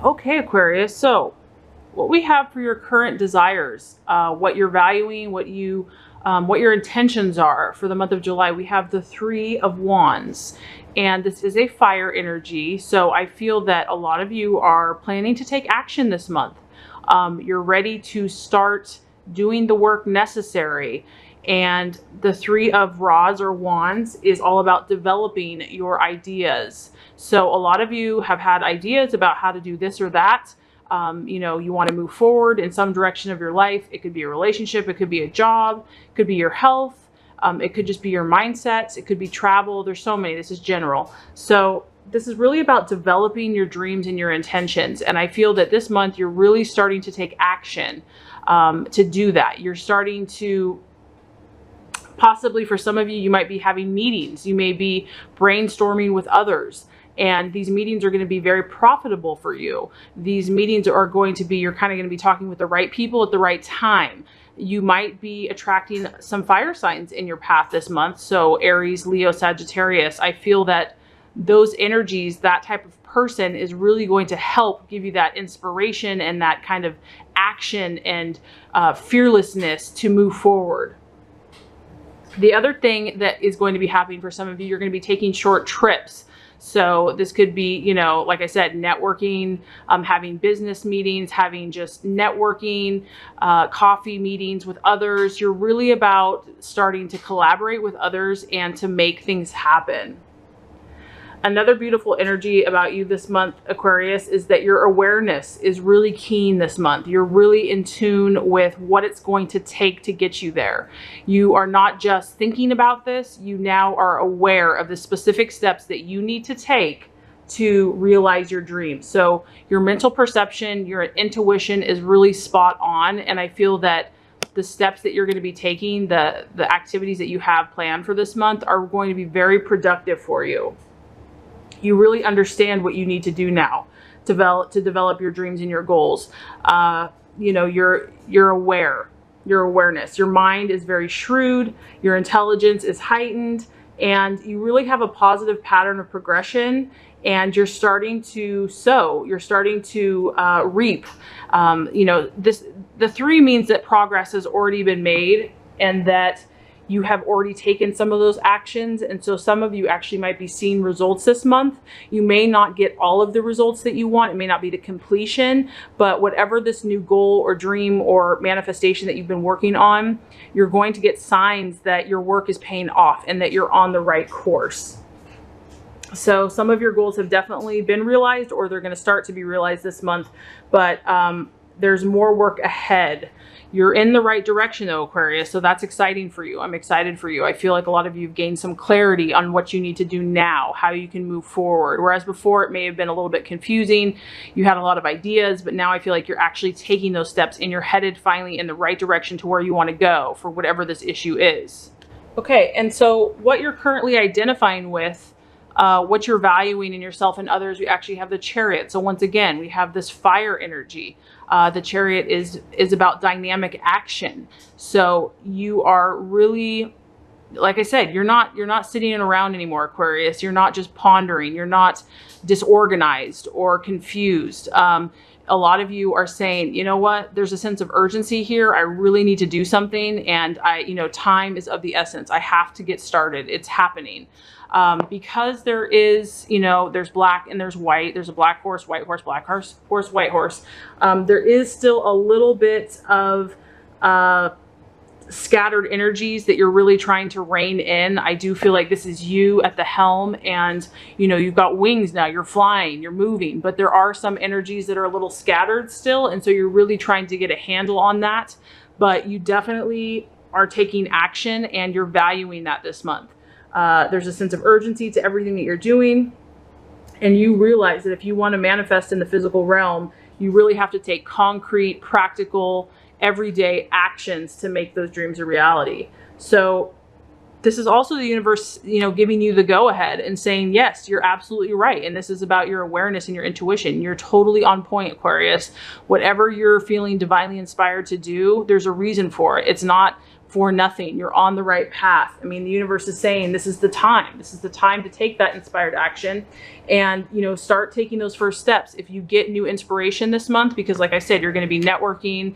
Okay, Aquarius. So what we have for your current desires, what you're valuing, what your intentions are for the month of July, we have the Three of Wands. And this is a fire energy. So I feel that a lot of you are planning to take action this month. You're ready to start doing the work necessary. And the Three of Rods or Wands is all about developing your ideas. So a lot of you have had ideas about how to do this or that. You know, you want to move forward in some direction of your life. It could be a relationship. It could be a job. It could be your health. It could just be your mindset. It could be travel. There's so many. This is general. So this is really about developing your dreams and your intentions. And I feel that this month you're really starting to take action to do that. You're starting to possibly, for some of you, you might be having meetings. You may be brainstorming with others. And these meetings are going to be very profitable for you. These meetings are going to be, you're kind of going to be talking with the right people at the right time. You might be attracting some fire signs in your path this month. So Aries, Leo, Sagittarius, I feel that those energies, that type of person is really going to help give you that inspiration and that kind of action and fearlessness to move forward. The other thing that is going to be happening for some of you, you're going to be taking short trips. So this could be, you know, like I said, networking, having business meetings, having just networking, coffee meetings with others. You're really about starting to collaborate with others and to make things happen. Another beautiful energy about you this month, Aquarius, is that your awareness is really keen this month. You're really in tune with what it's going to take to get you there. You are not just thinking about this, you now are aware of the specific steps that you need to take to realize your dreams. So your mental perception, your intuition is really spot on. And I feel that the steps that you're going to be taking, the activities that you have planned for this month are going to be very productive for you. You really understand what you need to do now to develop your dreams and your goals. You know, you're aware, your awareness, your mind is very shrewd, your intelligence is heightened, and you really have a positive pattern of progression, and you're starting to sow, you're starting to reap. You know, the three means that progress has already been made and that you have already taken some of those actions. And so some of you actually might be seeing results this month. You may not get all of the results that you want. It may not be to completion, but whatever this new goal or dream or manifestation that you've been working on, you're going to get signs that your work is paying off and that you're on the right course. So some of your goals have definitely been realized, or they're going to start to be realized this month, but there's more work ahead. You're in the right direction though, Aquarius, so that's exciting for you. I'm excited for you. I feel like a lot of you have gained some clarity on what you need to do now, how you can move forward. Whereas before it may have been a little bit confusing. You had a lot of ideas, but now I feel like you're actually taking those steps and you're headed finally in the right direction to where you want to go for whatever this issue is. Okay, and so what you're currently identifying with, what you're valuing in yourself and others, we actually have the Chariot. So once again, we have this fire energy. The Chariot is about dynamic action. So you are really, like I said, you're not sitting around anymore, Aquarius. You're not just pondering. You're not disorganized or confused. A lot of you are saying, you know what, there's a sense of urgency here. I really need to do something. And time is of the essence. I have to get started. It's happening. Because there is, there's black and there's white. There's a black horse, white horse, black horse, white horse. There is still a little bit of scattered energies that you're really trying to rein in. I do feel like this is you at the helm, and you've got wings now. You're flying, you're moving, but there are some energies that are a little scattered still, and so you're really trying to get a handle on that. But you definitely are taking action, and you're valuing that this month. There's a sense of urgency to everything that you're doing. And you realize that if you want to manifest in the physical realm, you really have to take concrete, practical, everyday actions to make those dreams a reality. So this is also the universe, giving you the go ahead and saying, yes, you're absolutely right. And this is about your awareness and your intuition. You're totally on point, Aquarius. Whatever you're feeling divinely inspired to do, there's a reason for it. It's not for nothing. You're on the right path. I mean, the universe is saying this is the time. This is the time to take that inspired action and, you know, start taking those first steps. If you get new inspiration this month, because like I said, you're going to be networking,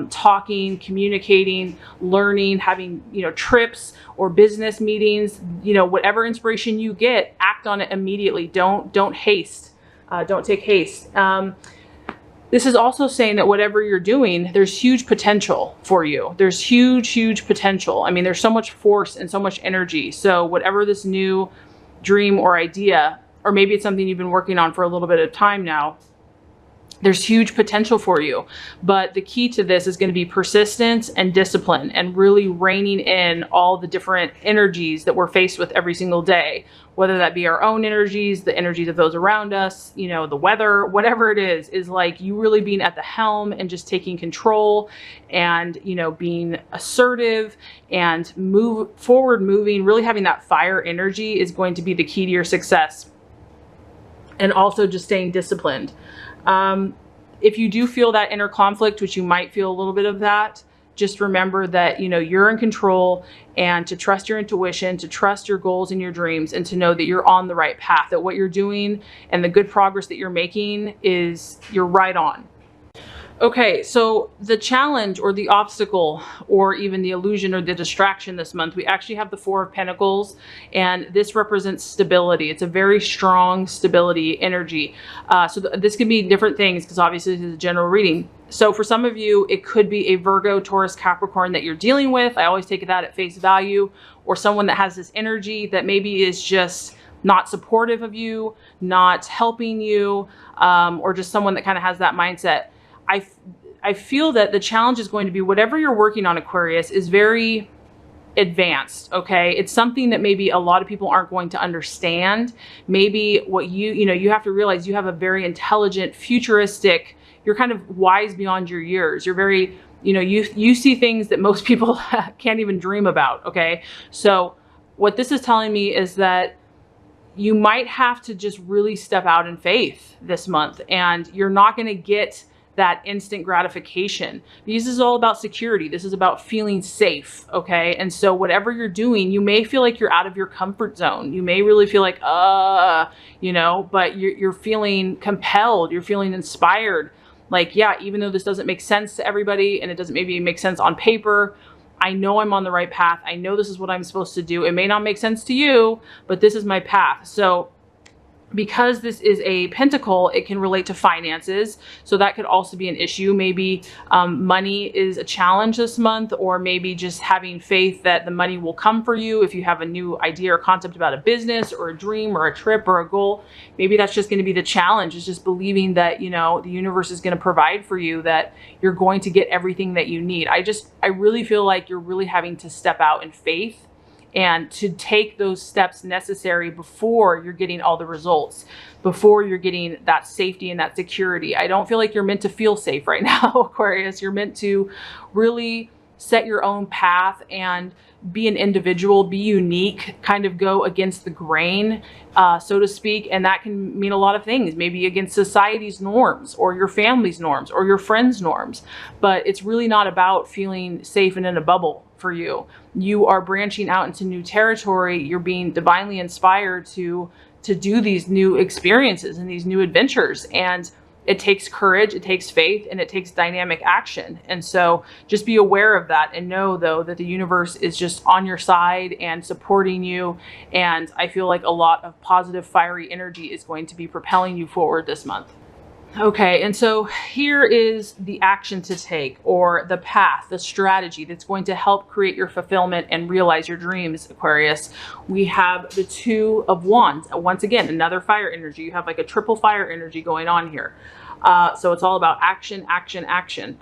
talking, communicating, learning, having, you know, trips or business meetings, you know, whatever inspiration you get, act on it immediately. Don't haste. Don't take haste. This is also saying that whatever you're doing, there's huge potential for you. There's huge potential. I mean, there's so much force and so much energy. So whatever this new dream or idea, or maybe it's something you've been working on for a little bit of time now, there's huge potential for you. But the key to this is going to be persistence and discipline, and really reining in all the different energies that we're faced with every single day, whether that be our own energies, the energies of those around us, you know, the weather, whatever it is like you really being at the helm and just taking control and, you know, being assertive and moving, really having that fire energy is going to be the key to your success. And also just staying disciplined. If you do feel that inner conflict, which you might feel a little bit of that, just remember that, you know, you're in control, and to trust your intuition, to trust your goals and your dreams, and to know that you're on the right path, that what you're doing and the good progress that you're making is you're right on. Okay, so the challenge or the obstacle or even the illusion or the distraction this month, we actually have the Four of Pentacles, and this represents stability. It's a very strong stability energy. This could be different things, because obviously this is a general reading. So for some of you, it could be a Virgo, Taurus, Capricorn that you're dealing with. I always take that at face value, or someone that has this energy that maybe is just not supportive of you, not helping you, or just someone that kind of has that mindset. I feel that the challenge is going to be whatever you're working on, Aquarius, is very advanced. Okay. It's something that maybe a lot of people aren't going to understand. Maybe what you have to realize, you have a very intelligent, futuristic, you're kind of wise beyond your years. You're very, you know, you see things that most people can't even dream about. Okay. So what this is telling me is that you might have to just really step out in faith this month, and you're not going to get that instant gratification, because this is all about security. This is about feeling safe. Okay. And so whatever you're doing, you may feel like you're out of your comfort zone. You may really feel like, you know, but you're feeling compelled. You're feeling inspired. Like, yeah, even though this doesn't make sense to everybody, and it doesn't maybe make sense on paper, I know I'm on the right path. I know this is what I'm supposed to do. It may not make sense to you, but this is my path. So because this is a pentacle, it can relate to finances. So that could also be an issue. Maybe money is a challenge this month, or maybe just having faith that the money will come for you. If you have a new idea or concept about a business or a dream or a trip or a goal, maybe that's just going to be the challenge, is just believing that, you know, the universe is going to provide for you, that you're going to get everything that you need. I really feel like you're really having to step out in faith and to take those steps necessary before you're getting all the results, before you're getting that safety and that security. I don't feel like you're meant to feel safe right now, Aquarius. You're meant to really set your own path and be an individual, be unique, kind of go against the grain, so to speak. And that can mean a lot of things, maybe against society's norms or your family's norms or your friends' norms. But it's really not about feeling safe and in a bubble for you. You are branching out into new territory. You're being divinely inspired to do these new experiences and these new adventures. And it takes courage, it takes faith, and it takes dynamic action. And so just be aware of that, and know, though, that the universe is just on your side and supporting you. And I feel like a lot of positive, fiery energy is going to be propelling you forward this month. Okay, and so here is the action to take, or the path, the strategy that's going to help create your fulfillment and realize your dreams, Aquarius. We have the Two of Wands. Once again, another fire energy. You have like a triple fire energy going on here. So it's all about action, action, action.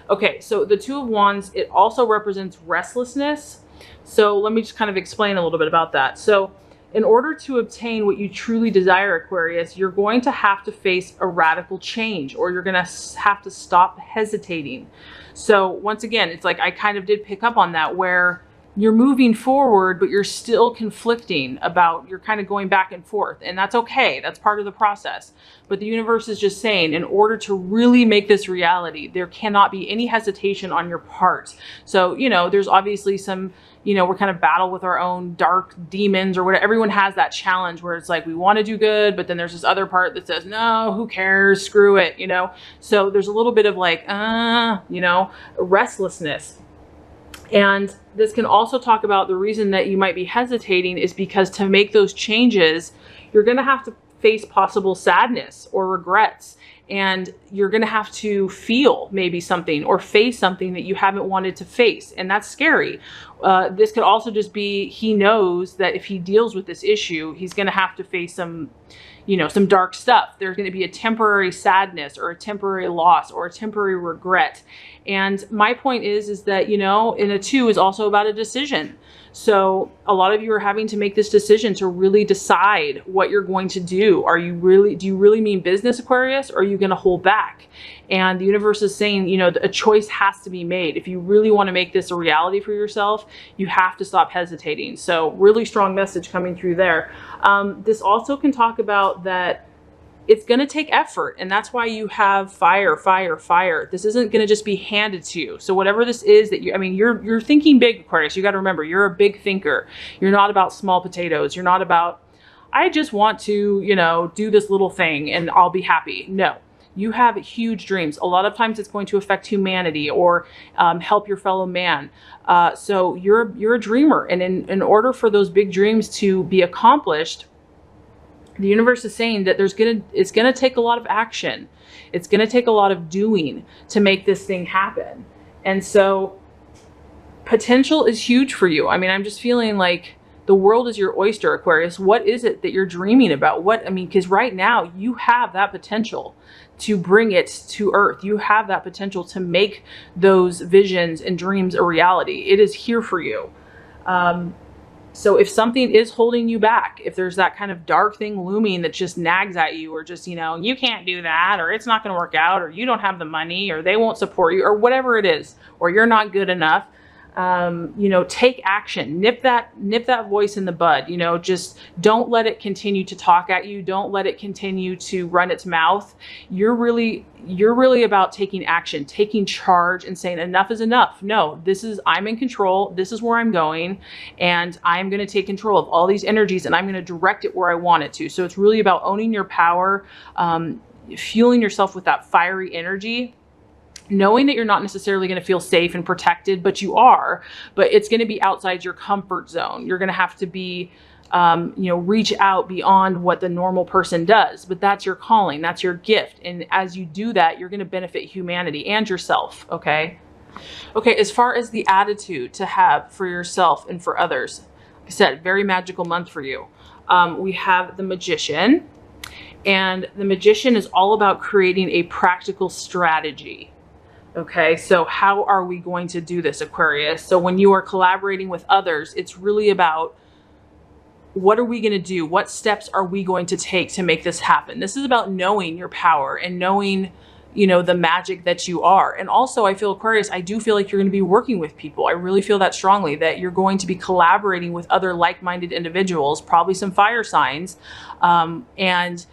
Okay, so the Two of Wands, it also represents restlessness. So let me just kind of explain a little bit about that. So in order to obtain what you truly desire, Aquarius, you're going to have to face a radical change, or you're going to have to stop hesitating. So once again, it's like I kind of did pick up on that, where you're moving forward, but you're still conflicting about, you're kind of going back and forth, and that's okay. That's part of the process. But the universe is just saying, in order to really make this reality, there cannot be any hesitation on your part. So, you know, there's obviously some, you know, we're kind of battle with our own dark demons or whatever. Everyone has that challenge where it's like, we want to do good, but then there's this other part that says, no, who cares? Screw it, you know? So there's a little bit of like, you know, restlessness. And this can also talk about the reason that you might be hesitating is because to make those changes, you're going to have to face possible sadness or regrets. And you're going to have to feel maybe something or face something that you haven't wanted to face. And that's scary. This could also just be, he knows that if he deals with this issue, he's going to have to face some, you know, some dark stuff. There's going to be a temporary sadness or a temporary loss or a temporary regret. And my point is that, you know, in a 2 is also about a decision. So a lot of you are having to make this decision to really decide what you're going to do. Do you really mean business, Aquarius, or are you going to hold back? And the universe is saying, you know, a choice has to be made. If you really want to make this a reality for yourself, you have to stop hesitating. So really strong message coming through there. This also can talk about that it's going to take effort. And that's why you have fire, fire, fire. This isn't going to just be handed to you. So whatever this is that you're thinking big, Aquarius. You got to remember, you're a big thinker. You're not about small potatoes. You're not about, I just want to, you know, do this little thing and I'll be happy. No, you have huge dreams. A lot of times it's going to affect humanity or help your fellow man. So you're a dreamer. And in order for those big dreams to be accomplished, the universe is saying that it's gonna take a lot of action. It's gonna take a lot of doing to make this thing happen. And so potential is huge for you. I mean, I'm just feeling like the world is your oyster, Aquarius. What is it that you're dreaming about? Because right now you have that potential to bring it to earth. You have that potential to make those visions and dreams a reality. It is here for you. So if something is holding you back, if there's that kind of dark thing looming that just nags at you, or just, you know, you can't do that, or it's not going to work out, or you don't have the money, or they won't support you, or whatever it is, or you're not good enough, you know, take action, nip that voice in the bud, you know, just don't let it continue to talk at you. Don't let it continue to run its mouth. You're really about taking action, taking charge and saying enough is enough. No, I'm in control. This is where I'm going, and I'm going to take control of all these energies and I'm going to direct it where I want it to. So it's really about owning your power, fueling yourself with that fiery energy, knowing that you're not necessarily going to feel safe and protected, but you are, but it's going to be outside your comfort zone. You're going to have to be, you know, reach out beyond what the normal person does, but that's your calling. That's your gift. And as you do that, you're going to benefit humanity and yourself. Okay. Okay. As far as the attitude to have for yourself and for others, like I said, very magical month for you. We have the Magician, and the Magician is all about creating a practical strategy. Okay, so how are we going to do this, Aquarius? So when you are collaborating with others, it's really about, what are we going to do? What steps are we going to take to make this happen? This is about knowing your power and knowing, you know, the magic that you are. And also, I feel, Aquarius, I do feel like you're going to be working with people. I really feel that strongly, that you're going to be collaborating with other like-minded individuals, probably some fire signs. And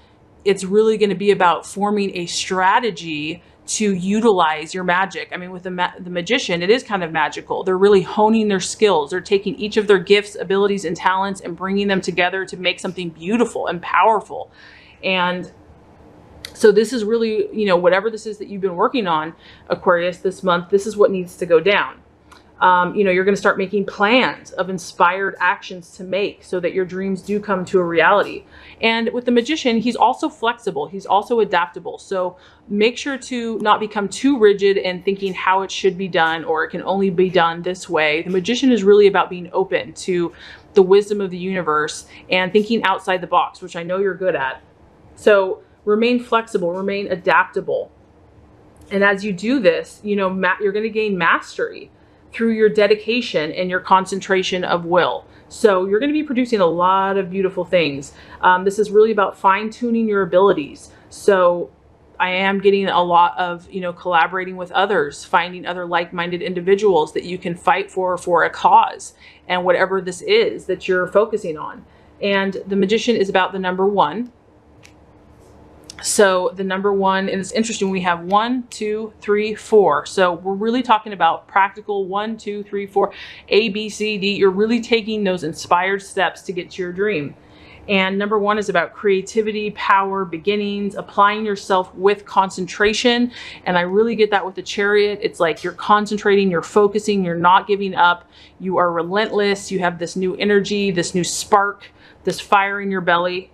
it's really going to be about forming a strategy to utilize your magic. I mean, with the Magician, it is kind of magical. They're really honing their skills. They're taking each of their gifts, abilities, and talents and bringing them together to make something beautiful and powerful. And so this is really, you know, whatever this is that you've been working on, Aquarius, this month, this is what needs to go down. You know, you're going to start making plans of inspired actions to make so that your dreams do come to a reality. And with the Magician, he's also flexible. He's also adaptable. So make sure to not become too rigid and thinking how it should be done, or it can only be done this way. The Magician is really about being open to the wisdom of the universe and thinking outside the box, which I know you're good at. So remain flexible, remain adaptable. And as you do this, you know, you're going to gain mastery through your dedication and your concentration of will. So you're going to be producing a lot of beautiful things. This is really about fine-tuning your abilities. So I am getting a lot of, collaborating with others, finding other like-minded individuals that you can fight for a cause, and whatever this is that you're focusing on. And the Magician is about the number 1. So the number 1, and it's interesting, we have 1, 2, 3, 4. So we're really talking about practical 1, 2, 3, 4, A, B, C, D. You're really taking those inspired steps to get to your dream. And number 1 is about creativity, power, beginnings, applying yourself with concentration. And I really get that with the Chariot. It's like you're concentrating, you're focusing, you're not giving up. You are relentless. You have this new energy, this new spark, this fire in your belly.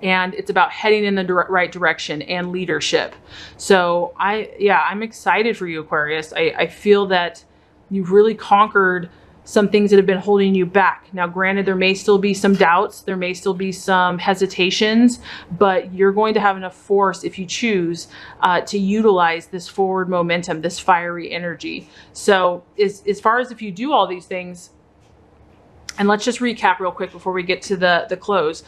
And it's about heading in the right direction and leadership. So I'm excited for you, Aquarius. I feel that you've really conquered some things that have been holding you back. Now, granted, there may still be some doubts, there may still be some hesitations, but you're going to have enough force if you choose to utilize this forward momentum, this fiery energy. So as far as if you do all these things, and let's just recap real quick before we get to the close.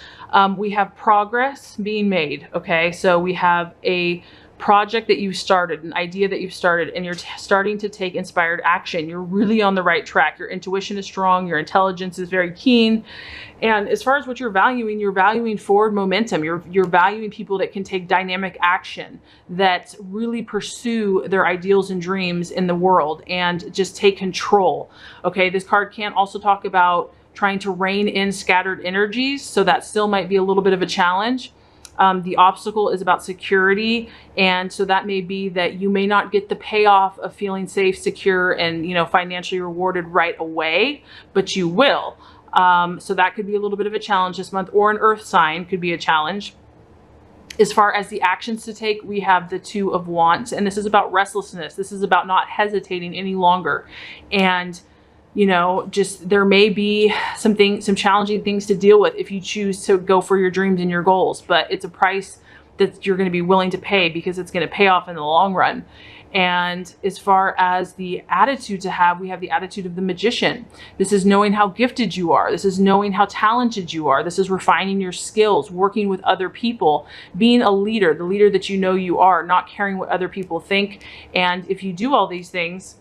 We have progress being made, okay? So we have a project that you started, an idea that you've started, and you're starting to take inspired action. You're really on the right track. Your intuition is strong. Your intelligence is very keen. And as far as what you're valuing forward momentum. You're valuing people that can take dynamic action, that really pursue their ideals and dreams in the world and just take control. Okay, this card can also talk about trying to rein in scattered energies. So that still might be a little bit of a challenge. The obstacle is about security. And so that may be that you may not get the payoff of feeling safe, secure, and, financially rewarded right away, but you will. So that could be a little bit of a challenge this month, or an earth sign could be a challenge. As far as the actions to take, we have the 2 of Wands, and this is about restlessness. This is about not hesitating any longer. And just there may be some challenging things to deal with if you choose to go for your dreams and your goals, but it's a price that you're going to be willing to pay because it's going to pay off in the long run. And as far as the attitude to have, we have the attitude of the Magician. This is knowing how gifted you are. This is knowing how talented you are. This is refining your skills, working with other people, being a leader, the leader that you are, not caring what other people think. And if you do all these things,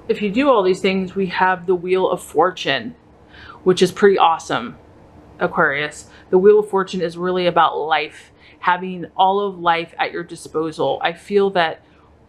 we have the Wheel of Fortune, which is pretty awesome, Aquarius. The Wheel of Fortune is really about life, having all of life at your disposal. I feel that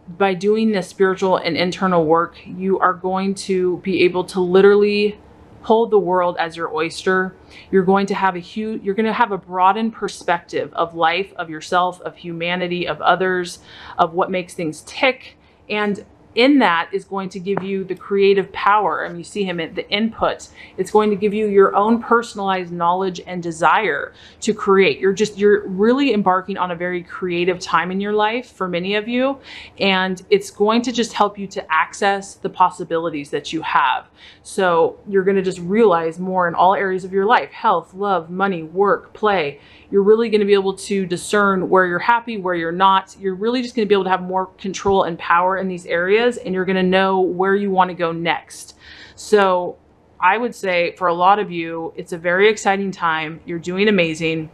by doing this spiritual and internal work, you are going to be able to literally hold the world as your oyster. You're going to have a broadened perspective of life, of yourself, of humanity, of others, of what makes things tick. And in that is going to give you the creative power. And you see him at the input. It's going to give you your own personalized knowledge and desire to create. You're really embarking on a very creative time in your life for many of you. And it's going to just help you to access the possibilities that you have. So you're going to just realize more in all areas of your life: health, love, money, work, play. You're really going to be able to discern where you're happy, where you're not. You're really just going to be able to have more control and power in these areas, and you're going to know where you want to go next. So I would say for a lot of you, it's a very exciting time. You're doing amazing.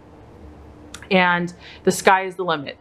And the sky is the limit.